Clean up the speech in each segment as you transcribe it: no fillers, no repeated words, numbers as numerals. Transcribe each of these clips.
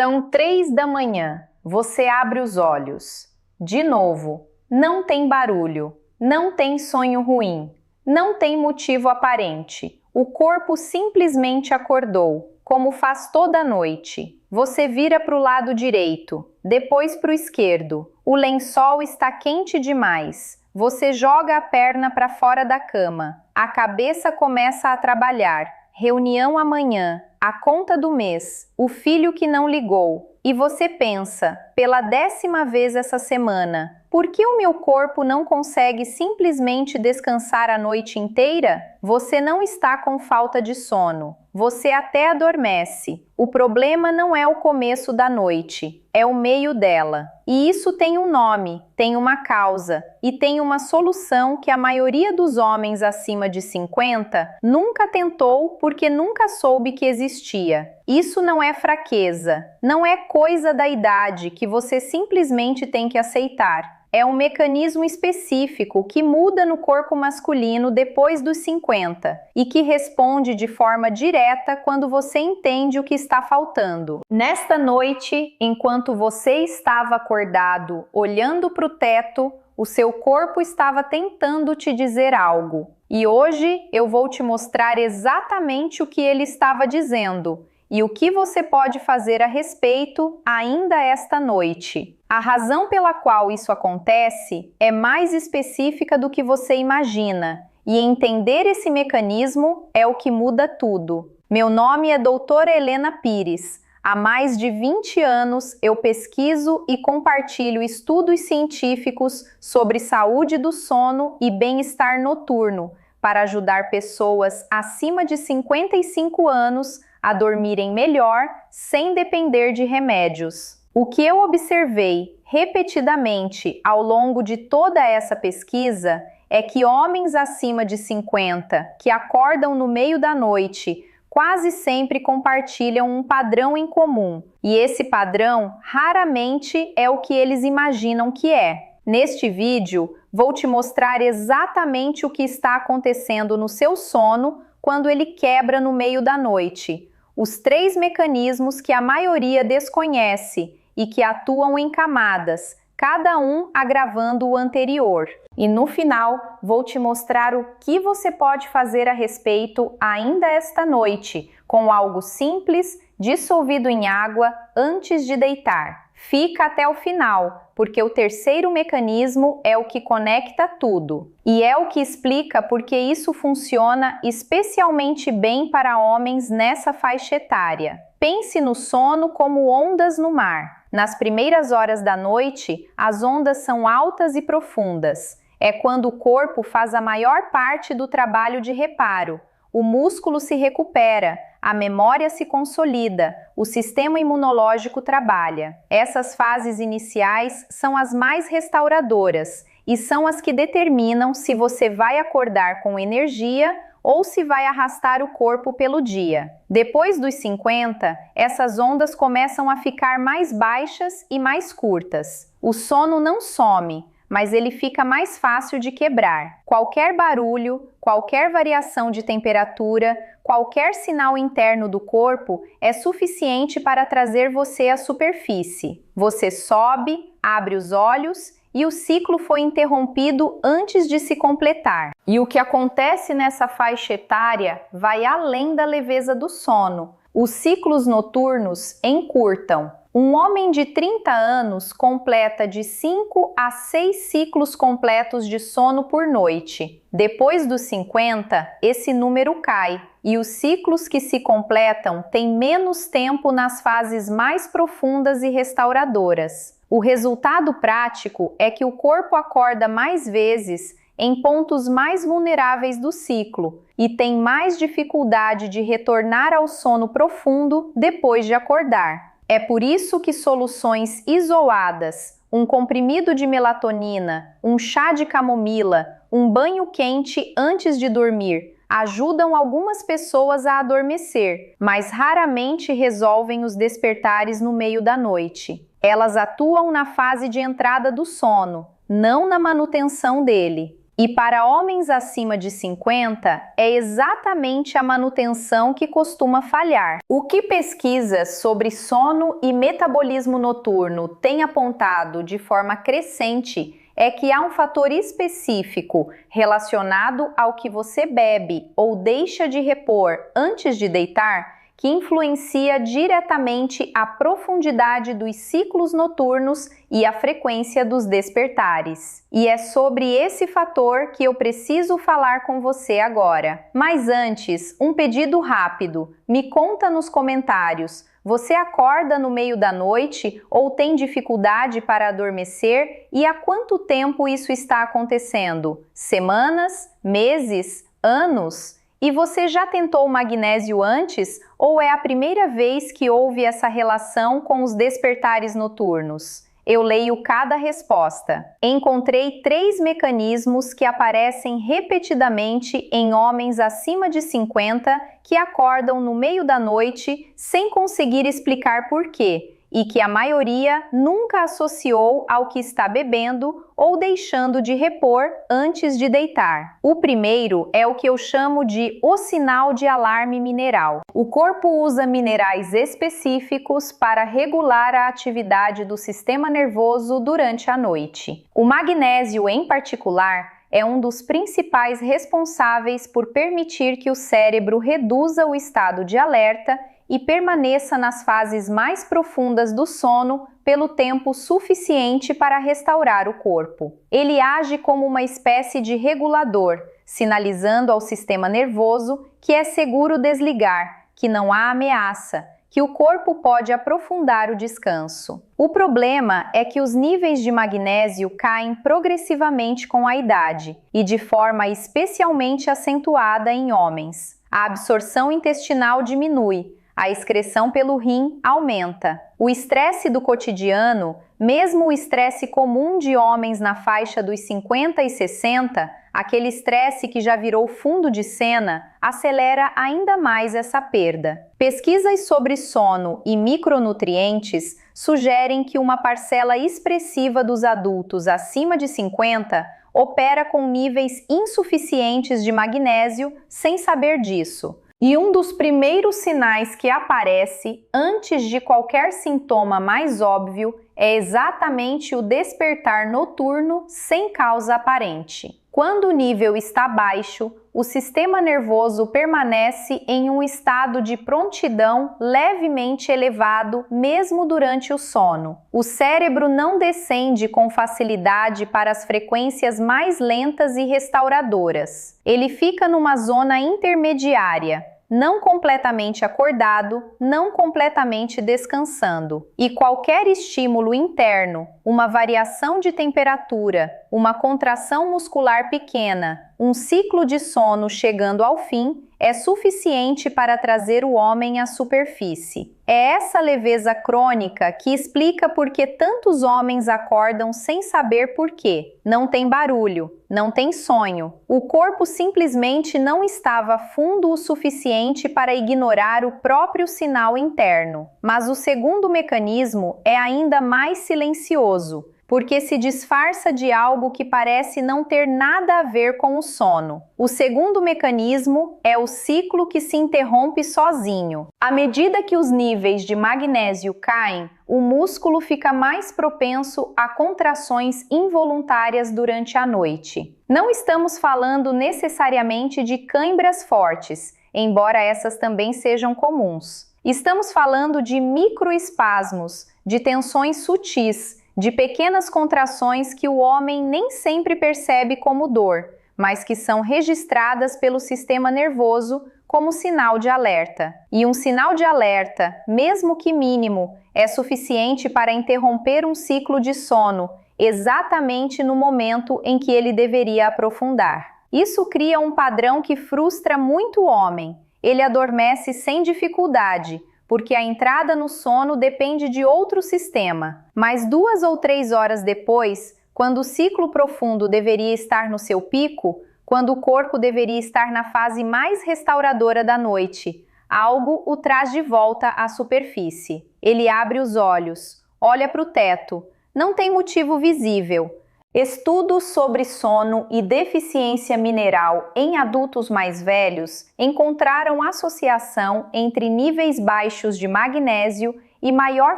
São 3 da manhã. Você abre os olhos. De novo, não tem barulho, não tem sonho ruim, não tem motivo aparente. O corpo simplesmente acordou, como faz toda noite. Você vira para o lado direito, depois para o esquerdo. O lençol está quente demais. Você joga a perna para fora da cama. A cabeça começa a trabalhar. Reunião amanhã, a conta do mês, o filho que não ligou. E você pensa, pela 10ª vez essa semana, por que o meu corpo não consegue simplesmente descansar a noite inteira? Você não está com falta de sono. Você até adormece. O problema não é o começo da noite, é o meio dela. E isso tem um nome, tem uma causa e tem uma solução que a maioria dos homens acima de 50 nunca tentou porque nunca soube que existia. Isso não é fraqueza, não é coisa da idade que você simplesmente tem que aceitar. É um mecanismo específico que muda no corpo masculino depois dos 50 e que responde de forma direta quando você entende o que está faltando. Nesta noite, enquanto você estava acordado, olhando para o teto, o seu corpo estava tentando te dizer algo. E hoje eu vou te mostrar exatamente o que ele estava dizendo e o que você pode fazer a respeito ainda esta noite. A razão pela qual isso acontece é mais específica do que você imagina, e entender esse mecanismo é o que muda tudo. Meu nome é Doutora Helena Pires. Há mais de 20 anos eu pesquiso e compartilho estudos científicos sobre saúde do sono e bem-estar noturno para ajudar pessoas acima de 55 anos a dormirem melhor sem depender de remédios. O que eu observei repetidamente ao longo de toda essa pesquisa é que homens acima de 50 que acordam no meio da noite quase sempre compartilham um padrão em comum, e esse padrão raramente é o que eles imaginam que é. Neste vídeo, vou te mostrar exatamente o que está acontecendo no seu sono quando ele quebra no meio da noite. Os 3 mecanismos que a maioria desconhece e que atuam em camadas, cada um agravando o anterior. E no final, vou te mostrar o que você pode fazer a respeito ainda esta noite, com algo simples, dissolvido em água antes de deitar. Fica até o final, porque o terceiro mecanismo é o que conecta tudo. E é o que explica porque isso funciona especialmente bem para homens nessa faixa etária. Pense no sono como ondas no mar. Nas primeiras horas da noite, as ondas são altas e profundas. É quando o corpo faz a maior parte do trabalho de reparo. O músculo se recupera, a memória se consolida, o sistema imunológico trabalha. Essas fases iniciais são as mais restauradoras e são as que determinam se você vai acordar com energia ou se vai arrastar o corpo pelo dia. Depois dos 50, essas ondas começam a ficar mais baixas e mais curtas. O sono não some, mas ele fica mais fácil de quebrar. Qualquer barulho, qualquer variação de temperatura, qualquer sinal interno do corpo é suficiente para trazer você à superfície. Você sobe, abre os olhos e o ciclo foi interrompido antes de se completar. E o que acontece nessa faixa etária vai além da leveza do sono. Os ciclos noturnos encurtam. Um homem de 30 anos completa de 5 a 6 ciclos completos de sono por noite. Depois dos 50, esse número cai, e os ciclos que se completam têm menos tempo nas fases mais profundas e restauradoras. O resultado prático é que o corpo acorda mais vezes em pontos mais vulneráveis do ciclo e tem mais dificuldade de retornar ao sono profundo depois de acordar. É por isso que soluções isoladas, um comprimido de melatonina, um chá de camomila, um banho quente antes de dormir, ajudam algumas pessoas a adormecer, mas raramente resolvem os despertares no meio da noite. Elas atuam na fase de entrada do sono, não na manutenção dele. E para homens acima de 50, é exatamente a manutenção que costuma falhar. O que pesquisas sobre sono e metabolismo noturno têm apontado de forma crescente é que há um fator específico relacionado ao que você bebe ou deixa de repor antes de deitar que influencia diretamente a profundidade dos ciclos noturnos e a frequência dos despertares. E é sobre esse fator que eu preciso falar com você agora. Mas antes, um pedido rápido. Me conta nos comentários. Você acorda no meio da noite ou tem dificuldade para adormecer? E há quanto tempo isso está acontecendo? Semanas? Meses? Anos? E você já tentou o magnésio antes ou é a primeira vez que houve essa relação com os despertares noturnos? Eu leio cada resposta. Encontrei 3 mecanismos que aparecem repetidamente em homens acima de 50 que acordam no meio da noite sem conseguir explicar por quê. E que a maioria nunca associou ao que está bebendo ou deixando de repor antes de deitar. O primeiro é o que eu chamo de o sinal de alarme mineral. O corpo usa minerais específicos para regular a atividade do sistema nervoso durante a noite. O magnésio, em particular, é um dos principais responsáveis por permitir que o cérebro reduza o estado de alerta e permaneça nas fases mais profundas do sono pelo tempo suficiente para restaurar o corpo. Ele age como uma espécie de regulador, sinalizando ao sistema nervoso que é seguro desligar, que não há ameaça, que o corpo pode aprofundar o descanso. O problema é que os níveis de magnésio caem progressivamente com a idade e de forma especialmente acentuada em homens. A absorção intestinal diminui, a excreção pelo rim aumenta. O estresse do cotidiano, mesmo o estresse comum de homens na faixa dos 50 e 60, aquele estresse que já virou fundo de cena, acelera ainda mais essa perda. Pesquisas sobre sono e micronutrientes sugerem que uma parcela expressiva dos adultos acima de 50 opera com níveis insuficientes de magnésio sem saber disso. E um dos primeiros sinais que aparece antes de qualquer sintoma mais óbvio é exatamente o despertar noturno sem causa aparente. Quando o nível está baixo, o sistema nervoso permanece em um estado de prontidão levemente elevado mesmo durante o sono. O cérebro não descende com facilidade para as frequências mais lentas e restauradoras. Ele fica numa zona intermediária, não completamente acordado, não completamente descansando. E qualquer estímulo interno, uma variação de temperatura, uma contração muscular pequena, um ciclo de sono chegando ao fim, é suficiente para trazer o homem à superfície. É essa leveza crônica que explica por que tantos homens acordam sem saber por quê. Não tem barulho, não tem sonho. O corpo simplesmente não estava fundo o suficiente para ignorar o próprio sinal interno. Mas o segundo mecanismo é ainda mais silencioso, porque se disfarça de algo que parece não ter nada a ver com o sono. O segundo mecanismo é o ciclo que se interrompe sozinho. À medida que os níveis de magnésio caem, o músculo fica mais propenso a contrações involuntárias durante a noite. Não estamos falando necessariamente de cãibras fortes, embora essas também sejam comuns. Estamos falando de microespasmos, de tensões sutis, de pequenas contrações que o homem nem sempre percebe como dor, mas que são registradas pelo sistema nervoso como sinal de alerta. E um sinal de alerta, mesmo que mínimo, é suficiente para interromper um ciclo de sono, exatamente no momento em que ele deveria aprofundar. Isso cria um padrão que frustra muito o homem. Ele adormece sem dificuldade, porque a entrada no sono depende de outro sistema. Mas 2 ou 3 horas depois, quando o ciclo profundo deveria estar no seu pico, quando o corpo deveria estar na fase mais restauradora da noite, algo o traz de volta à superfície. Ele abre os olhos, olha para o teto, não tem motivo visível. Estudos sobre sono e deficiência mineral em adultos mais velhos encontraram associação entre níveis baixos de magnésio e maior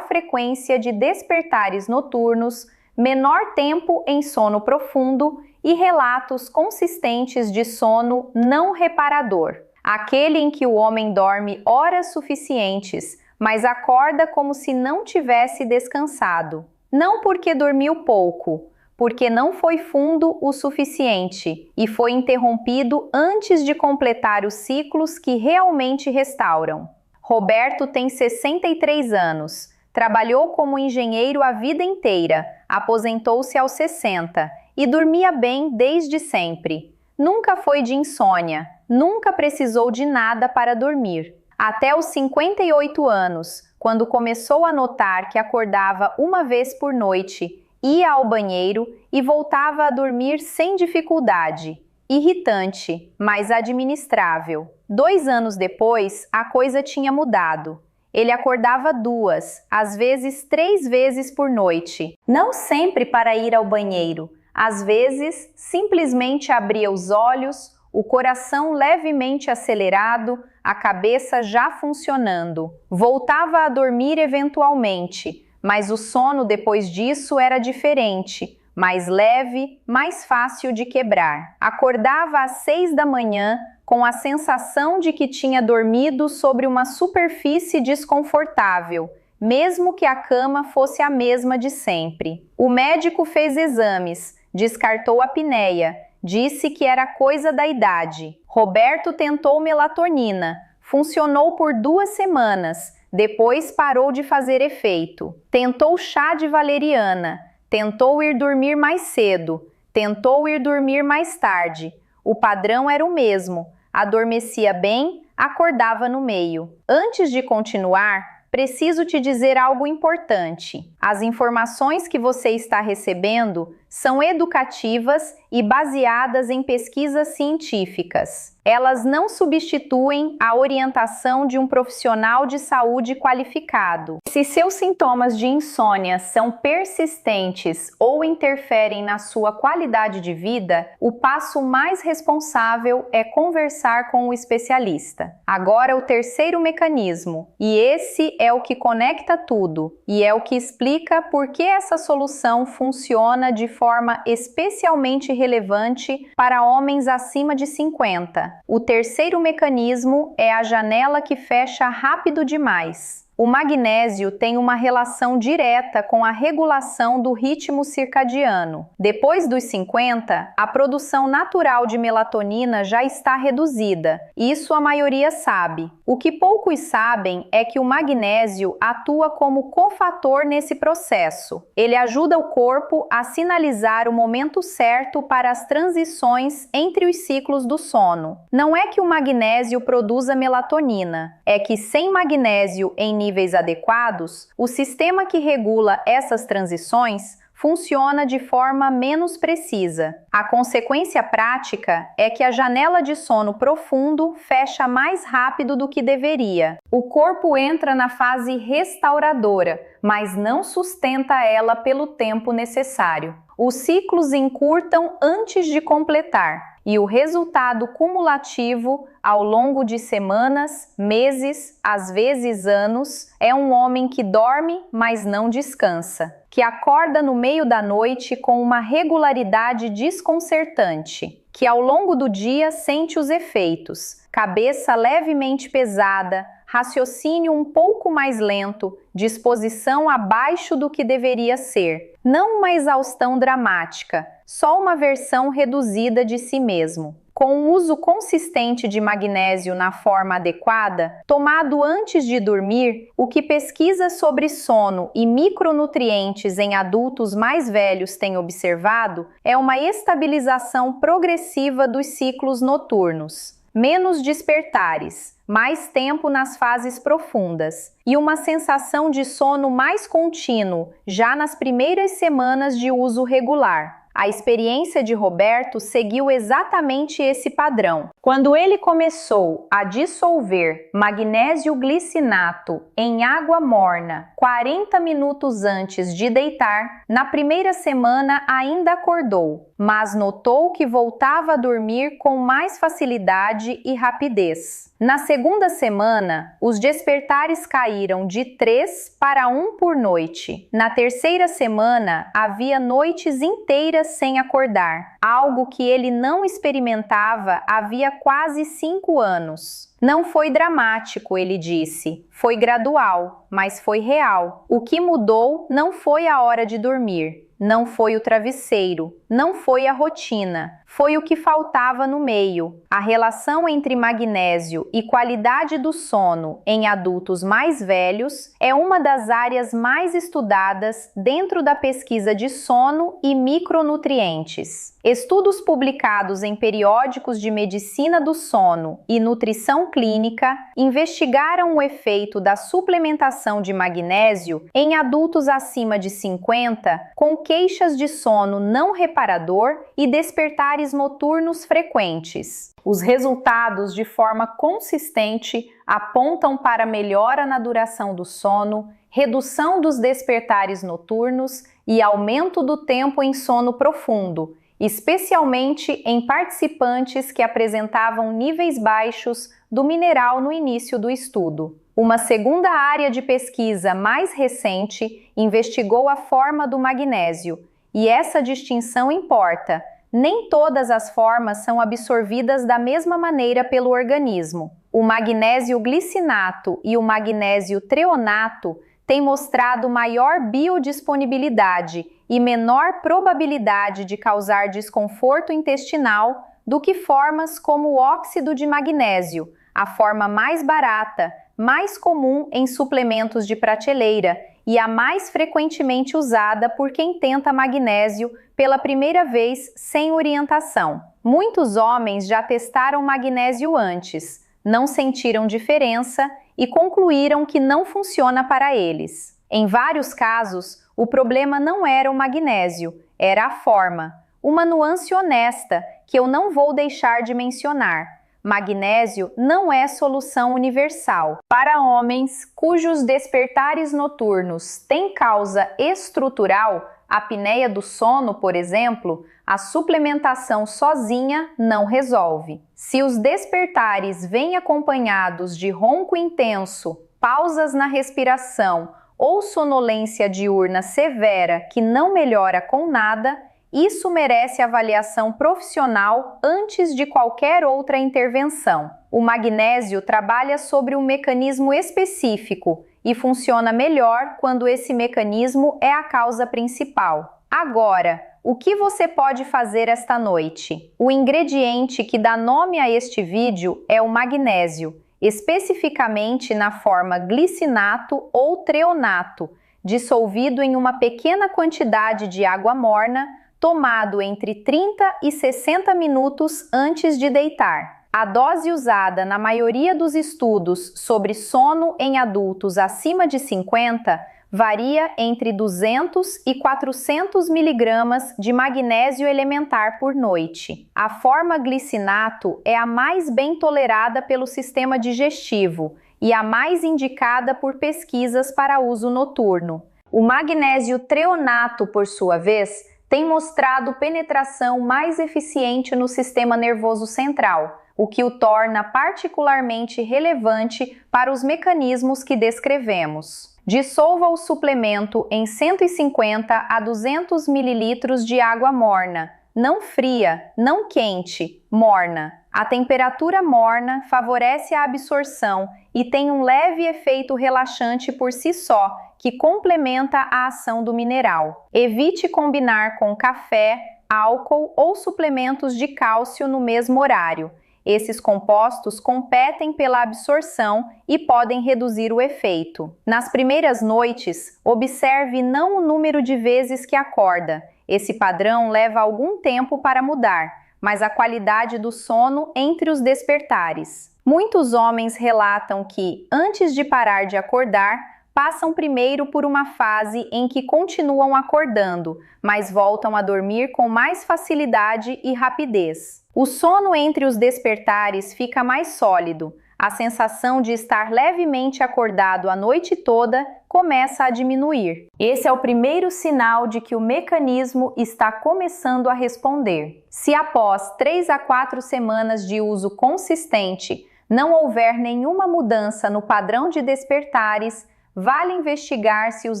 frequência de despertares noturnos, menor tempo em sono profundo e relatos consistentes de sono não reparador, aquele em que o homem dorme horas suficientes, mas acorda como se não tivesse descansado. Não porque dormiu pouco, porque não foi fundo o suficiente e foi interrompido antes de completar os ciclos que realmente restauram. Roberto tem 63 anos, trabalhou como engenheiro a vida inteira, aposentou-se aos 60 e dormia bem desde sempre. Nunca foi de insônia, nunca precisou de nada para dormir. Até os 58 anos, quando começou a notar que acordava uma vez por noite, ia ao banheiro e voltava a dormir sem dificuldade. Irritante, mas administrável. 2 anos depois, a coisa tinha mudado. Ele acordava 2, às vezes 3 vezes por noite. Não sempre para ir ao banheiro. Às vezes, simplesmente abria os olhos, o coração levemente acelerado, a cabeça já funcionando. Voltava a dormir eventualmente, mas o sono depois disso era diferente, mais leve, mais fácil de quebrar. Acordava às 6 da manhã com a sensação de que tinha dormido sobre uma superfície desconfortável, mesmo que a cama fosse a mesma de sempre. O médico fez exames, descartou a apneia, disse que era coisa da idade. Roberto tentou melatonina, funcionou por 2 semanas, depois parou de fazer efeito. Tentou chá de valeriana, tentou ir dormir mais cedo, tentou ir dormir mais tarde. O padrão era o mesmo, adormecia bem, acordava no meio. Antes de continuar, preciso te dizer algo importante. As informações que você está recebendo são educativas e baseadas em pesquisas científicas. Elas não substituem a orientação de um profissional de saúde qualificado. Se seus sintomas de insônia são persistentes ou interferem na sua qualidade de vida, o passo mais responsável é conversar com o especialista. Agora, o terceiro mecanismo, e esse é o que conecta tudo, e é o que explica por que essa solução funciona de forma especialmente relevante para homens acima de 50. O terceiro mecanismo é a janela que fecha rápido demais. O magnésio tem uma relação direta com a regulação do ritmo circadiano. Depois dos 50, a produção natural de melatonina já está reduzida. Isso a maioria sabe. O que poucos sabem é que o magnésio atua como cofator nesse processo. Ele ajuda o corpo a sinalizar o momento certo para as transições entre os ciclos do sono. Não é que o magnésio produza melatonina, é que sem magnésio em níveis adequados, o sistema que regula essas transições funciona de forma menos precisa. A consequência prática é que a janela de sono profundo fecha mais rápido do que deveria. O corpo entra na fase restauradora, mas não sustenta ela pelo tempo necessário. Os ciclos encurtam antes de completar, e o resultado cumulativo, ao longo de semanas, meses, às vezes anos, é um homem que dorme, mas não descansa, que acorda no meio da noite com uma regularidade desconcertante, que ao longo do dia sente os efeitos, cabeça levemente pesada, raciocínio um pouco mais lento, disposição abaixo do que deveria ser. Não uma exaustão dramática, só uma versão reduzida de si mesmo. Com um uso consistente de magnésio na forma adequada, tomado antes de dormir, o que pesquisas sobre sono e micronutrientes em adultos mais velhos têm observado é uma estabilização progressiva dos ciclos noturnos. Menos despertares, mais tempo nas fases profundas e uma sensação de sono mais contínuo já nas primeiras semanas de uso regular. A experiência de Roberto seguiu exatamente esse padrão. Quando ele começou a dissolver magnésio glicinato em água morna 40 minutos antes de deitar, na primeira semana ainda acordou, mas notou que voltava a dormir com mais facilidade e rapidez. Na segunda semana, os despertares caíram de 3 para 1 por noite. Na terceira semana, havia noites inteiras sem acordar, algo que ele não experimentava havia quase 5 anos. Não foi dramático, ele disse. Foi gradual, mas foi real. O que mudou não foi a hora de dormir, não foi o travesseiro, não foi a rotina. Foi o que faltava no meio. A relação entre magnésio e qualidade do sono em adultos mais velhos é uma das áreas mais estudadas dentro da pesquisa de sono e micronutrientes. Estudos publicados em periódicos de medicina do sono e nutrição clínica investigaram o efeito da suplementação de magnésio em adultos acima de 50 com queixas de sono não reparador e despertares noturnos frequentes. Os resultados, de forma consistente, apontam para melhora na duração do sono, redução dos despertares noturnos e aumento do tempo em sono profundo, especialmente em participantes que apresentavam níveis baixos do mineral no início do estudo. Uma segunda área de pesquisa mais recente investigou a forma do magnésio, e essa distinção importa. Nem todas as formas são absorvidas da mesma maneira pelo organismo. O magnésio glicinato e o magnésio treonato têm mostrado maior biodisponibilidade e menor probabilidade de causar desconforto intestinal do que formas como o óxido de magnésio, a forma mais barata, mais comum em suplementos de prateleira e a mais frequentemente usada por quem tenta magnésio pela primeira vez sem orientação. Muitos homens já testaram magnésio antes, não sentiram diferença e concluíram que não funciona para eles. Em vários casos, o problema não era o magnésio, era a forma, uma nuance honesta que eu não vou deixar de mencionar. Magnésio não é solução universal. Para homens cujos despertares noturnos têm causa estrutural, apneia do sono, por exemplo, a suplementação sozinha não resolve. Se os despertares vêm acompanhados de ronco intenso, pausas na respiração ou sonolência diurna severa que não melhora com nada, isso merece avaliação profissional antes de qualquer outra intervenção. O magnésio trabalha sobre um mecanismo específico e funciona melhor quando esse mecanismo é a causa principal. Agora, o que você pode fazer esta noite? O ingrediente que dá nome a este vídeo é o magnésio, especificamente na forma glicinato ou treonato, dissolvido em uma pequena quantidade de água morna, tomado entre 30 e 60 minutos antes de deitar. A dose usada na maioria dos estudos sobre sono em adultos acima de 50 varia entre 200 e 400 miligramas de magnésio elementar por noite. A forma glicinato é a mais bem tolerada pelo sistema digestivo e a mais indicada por pesquisas para uso noturno. O magnésio treonato, por sua vez, tem mostrado penetração mais eficiente no sistema nervoso central, o que o torna particularmente relevante para os mecanismos que descrevemos. Dissolva o suplemento em 150 a 200 ml de água morna, não fria, não quente, morna. A temperatura morna favorece a absorção e tem um leve efeito relaxante por si só, que complementa a ação do mineral. Evite combinar com café, álcool ou suplementos de cálcio no mesmo horário. Esses compostos competem pela absorção e podem reduzir o efeito. Nas primeiras noites, observe não o número de vezes que acorda. Esse padrão leva algum tempo para mudar, mas a qualidade do sono entre os despertares. Muitos homens relatam que, antes de parar de acordar, passam primeiro por uma fase em que continuam acordando, mas voltam a dormir com mais facilidade e rapidez. O sono entre os despertares fica mais sólido. A sensação de estar levemente acordado a noite toda começa a diminuir. Esse é o primeiro sinal de que o mecanismo está começando a responder. Se após 3 a 4 semanas de uso consistente não houver nenhuma mudança no padrão de despertares, vale investigar se os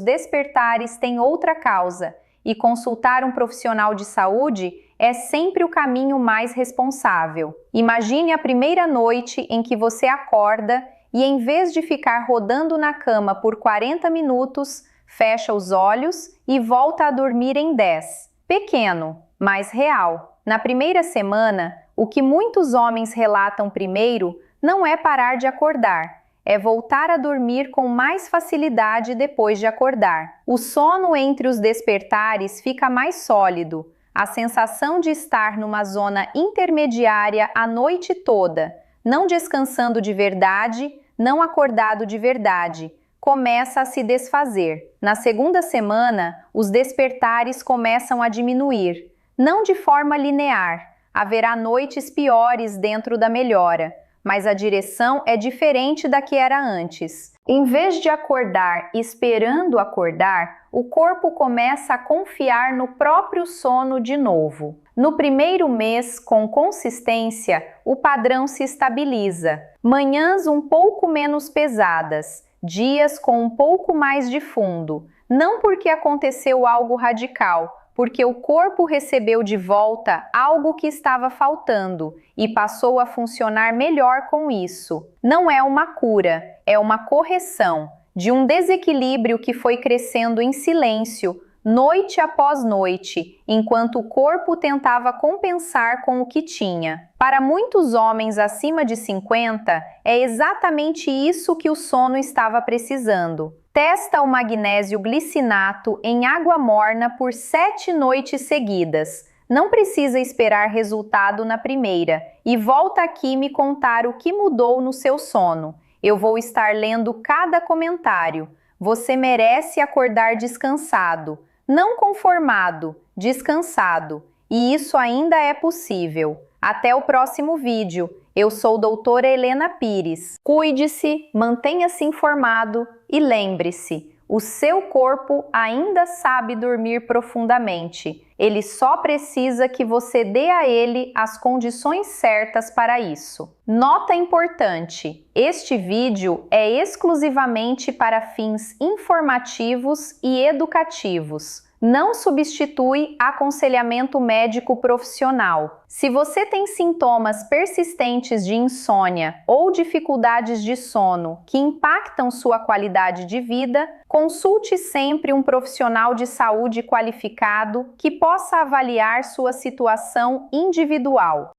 despertares têm outra causa, e consultar um profissional de saúde é sempre o caminho mais responsável. Imagine a primeira noite em que você acorda e, em vez de ficar rodando na cama por 40 minutos, fecha os olhos e volta a dormir em 10. Pequeno, mas real. Na primeira semana, o que muitos homens relatam primeiro não é parar de acordar, é voltar a dormir com mais facilidade depois de acordar. O sono entre os despertares fica mais sólido. A sensação de estar numa zona intermediária a noite toda, não descansando de verdade, não acordado de verdade, começa a se desfazer. Na segunda semana, os despertares começam a diminuir, não de forma linear. Haverá noites piores dentro da melhora, mas a direção é diferente da que era antes. Em vez de acordar esperando acordar, o corpo começa a confiar no próprio sono de novo. No primeiro mês, com consistência, o padrão se estabiliza. Manhãs um pouco menos pesadas, dias com um pouco mais de fundo. Não porque aconteceu algo radical, porque o corpo recebeu de volta algo que estava faltando e passou a funcionar melhor com isso. Não é uma cura, é uma correção de um desequilíbrio que foi crescendo em silêncio, noite após noite, enquanto o corpo tentava compensar com o que tinha. Para muitos homens acima de 50, é exatamente isso que o sono estava precisando. Testa o magnésio glicinato em água morna por 7 noites seguidas. Não precisa esperar resultado na primeira e volta aqui me contar o que mudou no seu sono. Eu vou estar lendo cada comentário. Você merece acordar descansado, não conformado, descansado. E isso ainda é possível. Até o próximo vídeo. Eu sou doutora Helena Pires. Cuide-se, mantenha-se informado e lembre-se, o seu corpo ainda sabe dormir profundamente. Ele só precisa que você dê a ele as condições certas para isso. Nota importante: este vídeo é exclusivamente para fins informativos e educativos. Não substitui aconselhamento médico profissional. Se você tem sintomas persistentes de insônia ou dificuldades de sono que impactam sua qualidade de vida, consulte sempre um profissional de saúde qualificado que possa avaliar sua situação individual.